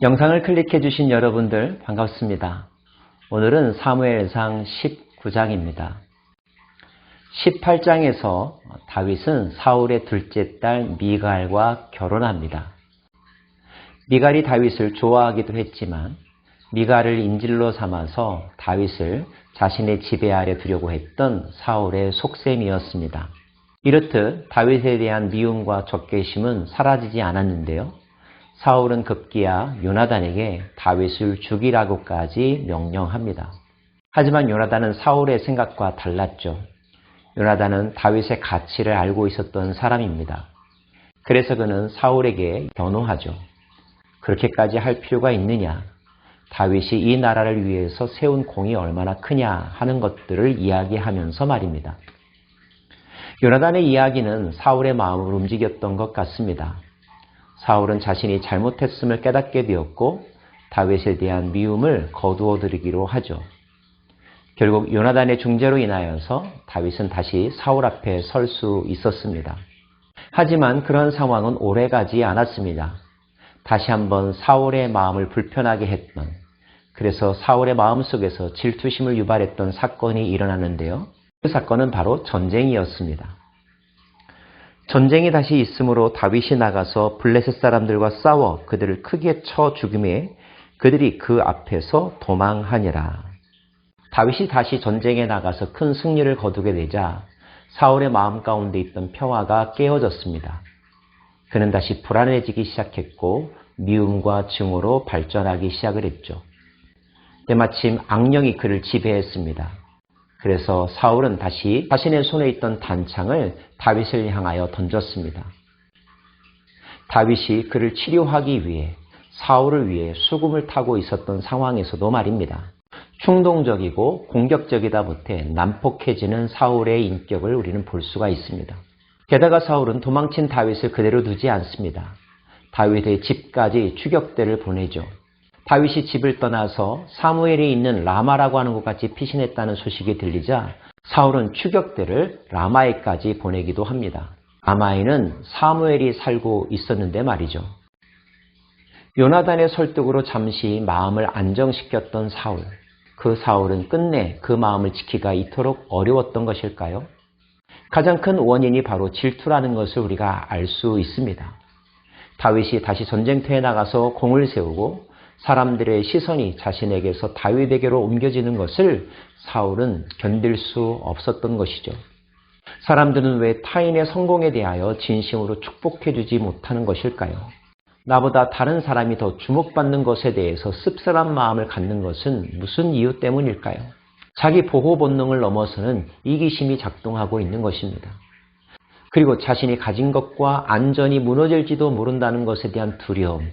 영상을 클릭해 주신 여러분들 반갑습니다. 오늘은 사무엘상 19장입니다. 18장에서 다윗은 사울의 둘째 딸 미갈과 결혼합니다. 미갈이 다윗을 좋아하기도 했지만 미갈을 인질로 삼아서 다윗을 자신의 지배 아래 두려고 했던 사울의 속셈이었습니다. 이렇듯 다윗에 대한 미움과 적개심은 사라지지 않았는데요. 사울은 급기야 요나단에게 다윗을 죽이라고까지 명령합니다. 하지만 요나단은 사울의 생각과 달랐죠. 요나단은 다윗의 가치를 알고 있었던 사람입니다. 그래서 그는 사울에게 변호하죠. 그렇게까지 할 필요가 있느냐? 다윗이 이 나라를 위해서 세운 공이 얼마나 크냐 하는 것들을 이야기하면서 말입니다. 요나단의 이야기는 사울의 마음을 움직였던 것 같습니다. 사울은 자신이 잘못했음을 깨닫게 되었고 다윗에 대한 미움을 거두어들이기로 하죠. 결국 요나단의 중재로 인하여서 다윗은 다시 사울 앞에 설 수 있었습니다. 하지만 그런 상황은 오래가지 않았습니다. 다시 한번 사울의 마음을 불편하게 했던, 그래서 사울의 마음속에서 질투심을 유발했던 사건이 일어났는데요. 그 사건은 바로 전쟁이었습니다. 전쟁이 다시 있으므로 다윗이 나가서 블레셋 사람들과 싸워 그들을 크게 쳐 죽음에 그들이 그 앞에서 도망하니라. 다윗이 다시 전쟁에 나가서 큰 승리를 거두게 되자 사울의 마음 가운데 있던 평화가 깨어졌습니다. 그는 다시 불안해지기 시작했고 미움과 증오로 발전하기 시작을 했죠. 때마침 악령이 그를 지배했습니다. 그래서 사울은 다시 자신의 손에 있던 단창을 다윗을 향하여 던졌습니다. 다윗이 그를 치료하기 위해 사울을 위해 수금을 타고 있었던 상황에서도 말입니다. 충동적이고 공격적이다 못해 난폭해지는 사울의 인격을 우리는 볼 수가 있습니다. 게다가 사울은 도망친 다윗을 그대로 두지 않습니다. 다윗의 집까지 추격대를 보내죠. 다윗이 집을 떠나서 사무엘이 있는 라마라고 하는 곳까지 피신했다는 소식이 들리자 사울은 추격대를 라마에까지 보내기도 합니다. 라마에는 사무엘이 살고 있었는데 말이죠. 요나단의 설득으로 잠시 마음을 안정시켰던 사울. 그 사울은 끝내 그 마음을 지키기가 이토록 어려웠던 것일까요? 가장 큰 원인이 바로 질투라는 것을 우리가 알 수 있습니다. 다윗이 다시 전쟁터에 나가서 공을 세우고 사람들의 시선이 자신에게서 다윗에게로 옮겨지는 것을 사울은 견딜 수 없었던 것이죠. 사람들은 왜 타인의 성공에 대하여 진심으로 축복해주지 못하는 것일까요? 나보다 다른 사람이 더 주목받는 것에 대해서 씁쓸한 마음을 갖는 것은 무슨 이유 때문일까요? 자기 보호 본능을 넘어서는 이기심이 작동하고 있는 것입니다. 그리고 자신이 가진 것과 안전이 무너질지도 모른다는 것에 대한 두려움,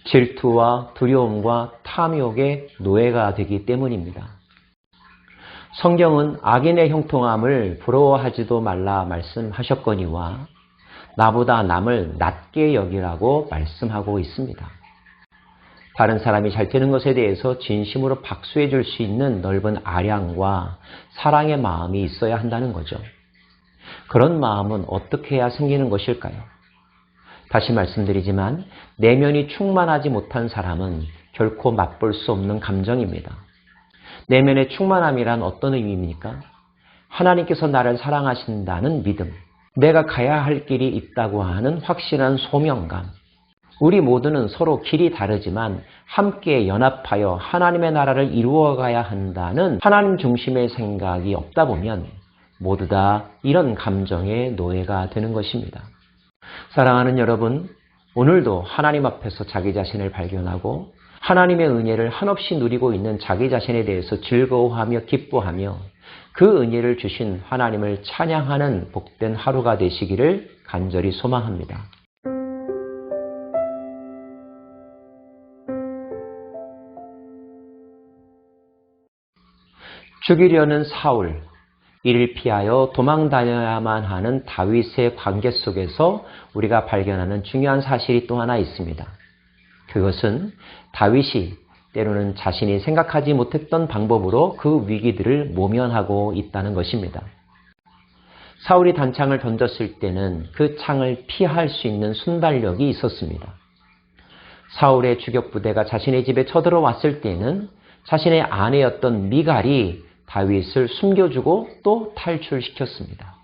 질투와 두려움과 탐욕의 노예가 되기 때문입니다. 성경은 악인의 형통함을 부러워하지도 말라 말씀하셨거니와 나보다 남을 낮게 여기라고 말씀하고 있습니다. 다른 사람이 잘 되는 것에 대해서 진심으로 박수해 줄 수 있는 넓은 아량과 사랑의 마음이 있어야 한다는 거죠. 그런 마음은 어떻게 해야 생기는 것일까요? 다시 말씀드리지만 내면이 충만하지 못한 사람은 결코 맛볼 수 없는 감정입니다. 내면의 충만함이란 어떤 의미입니까? 하나님께서 나를 사랑하신다는 믿음, 내가 가야 할 길이 있다고 하는 확실한 소명감. 우리 모두는 서로 길이 다르지만 함께 연합하여 하나님의 나라를 이루어가야 한다는 하나님 중심의 생각이 없다 보면 모두 다 이런 감정의 노예가 되는 것입니다. 사랑하는 여러분, 오늘도 하나님 앞에서 자기 자신을 발견하고 하나님의 은혜를 한없이 누리고 있는 자기 자신에 대해서 즐거워하며 기뻐하며 그 은혜를 주신 하나님을 찬양하는 복된 하루가 되시기를 간절히 소망합니다. 죽이려는 사울, 이를 피하여 도망 다녀야만 하는 다윗의 관계 속에서 우리가 발견하는 중요한 사실이 또 하나 있습니다. 그것은 다윗이 때로는 자신이 생각하지 못했던 방법으로 그 위기들을 모면하고 있다는 것입니다. 사울이 단창을 던졌을 때는 그 창을 피할 수 있는 순발력이 있었습니다. 사울의 추격부대가 자신의 집에 쳐들어왔을 때에는 자신의 아내였던 미갈이 다윗을 숨겨주고 또 탈출시켰습니다.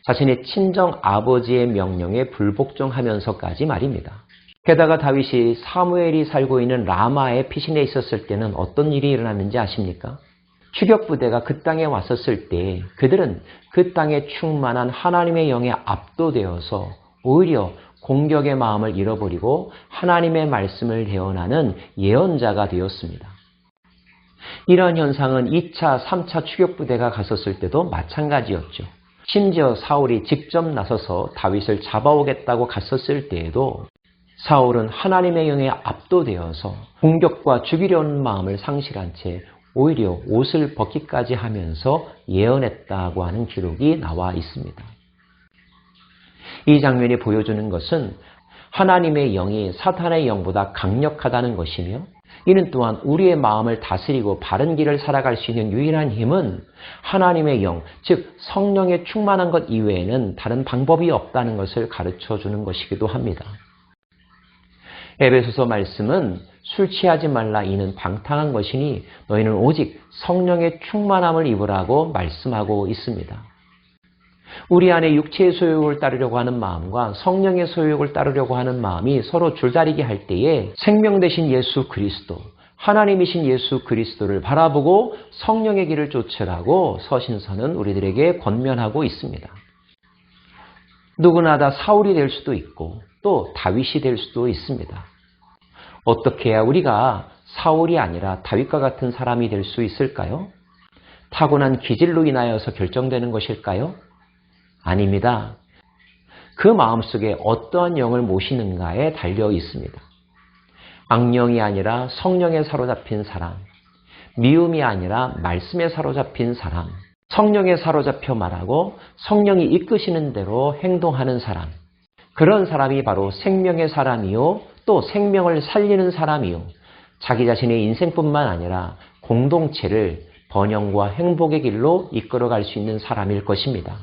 자신의 친정 아버지의 명령에 불복종하면서까지 말입니다. 게다가 다윗이 사무엘이 살고 있는 라마의 피신에 있었을 때는 어떤 일이 일어났는지 아십니까? 추격부대가 그 땅에 왔었을 때 그들은 그 땅에 충만한 하나님의 영에 압도되어서 오히려 공격의 마음을 잃어버리고 하나님의 말씀을 대언하는 예언자가 되었습니다. 이러한 현상은 2차, 3차 추격부대가 갔었을 때도 마찬가지였죠. 심지어 사울이 직접 나서서 다윗을 잡아오겠다고 갔었을 때에도 사울은 하나님의 영에 압도되어서 공격과 죽이려는 마음을 상실한 채 오히려 옷을 벗기까지 하면서 예언했다고 하는 기록이 나와 있습니다. 이 장면이 보여주는 것은 하나님의 영이 사탄의 영보다 강력하다는 것이며 이는 또한 우리의 마음을 다스리고 바른 길을 살아갈 수 있는 유일한 힘은 하나님의 영, 즉 성령에 충만한 것 이외에는 다른 방법이 없다는 것을 가르쳐 주는 것이기도 합니다. 에베소서 말씀은 술 취하지 말라 이는 방탕한 것이니 너희는 오직 성령의 충만함을 입으라고 말씀하고 있습니다. 우리 안에 육체의 소욕을 따르려고 하는 마음과 성령의 소욕을 따르려고 하는 마음이 서로 줄다리기 할 때에 생명 되신 예수 그리스도, 하나님이신 예수 그리스도를 바라보고 성령의 길을 쫓으라고 서신서는 우리들에게 권면하고 있습니다. 누구나 다 사울이 될 수도 있고 또 다윗이 될 수도 있습니다. 어떻게 해야 우리가 사울이 아니라 다윗과 같은 사람이 될 수 있을까요? 타고난 기질로 인하여서 결정되는 것일까요? 아닙니다. 그 마음속에 어떠한 영을 모시는가에 달려 있습니다. 악령이 아니라 성령에 사로잡힌 사람, 미움이 아니라 말씀에 사로잡힌 사람, 성령에 사로잡혀 말하고 성령이 이끄시는 대로 행동하는 사람, 그런 사람이 바로 생명의 사람이요 또 생명을 살리는 사람이요 자기 자신의 인생뿐만 아니라 공동체를 번영과 행복의 길로 이끌어갈 수 있는 사람일 것입니다.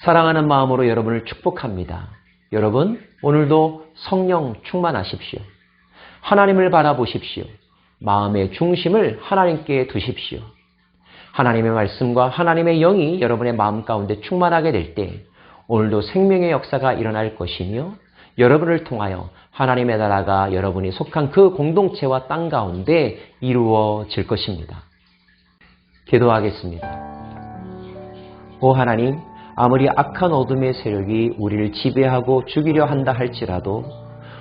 사랑하는 마음으로 여러분을 축복합니다. 여러분 오늘도 성령 충만하십시오. 하나님을 바라보십시오. 마음의 중심을 하나님께 두십시오. 하나님의 말씀과 하나님의 영이 여러분의 마음 가운데 충만하게 될 때 오늘도 생명의 역사가 일어날 것이며 여러분을 통하여 하나님의 나라가 여러분이 속한 그 공동체와 땅 가운데 이루어질 것입니다. 기도하겠습니다. 오 하나님, 아무리 악한 어둠의 세력이 우리를 지배하고 죽이려 한다 할지라도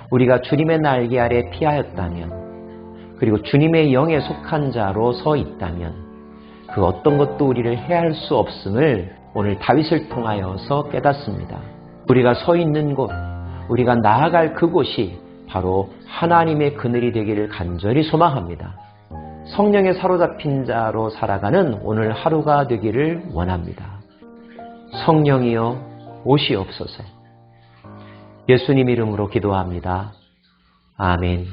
우리가 주님의 날개 아래 피하였다면 그리고 주님의 영에 속한 자로 서 있다면 그 어떤 것도 우리를 해할 수 없음을 오늘 다윗을 통하여서 깨닫습니다. 우리가 서 있는 곳, 우리가 나아갈 그곳이 바로 하나님의 그늘이 되기를 간절히 소망합니다. 성령에 사로잡힌 자로 살아가는 오늘 하루가 되기를 원합니다. 성령이여 오시옵소서. 예수님 이름으로 기도합니다. 아멘.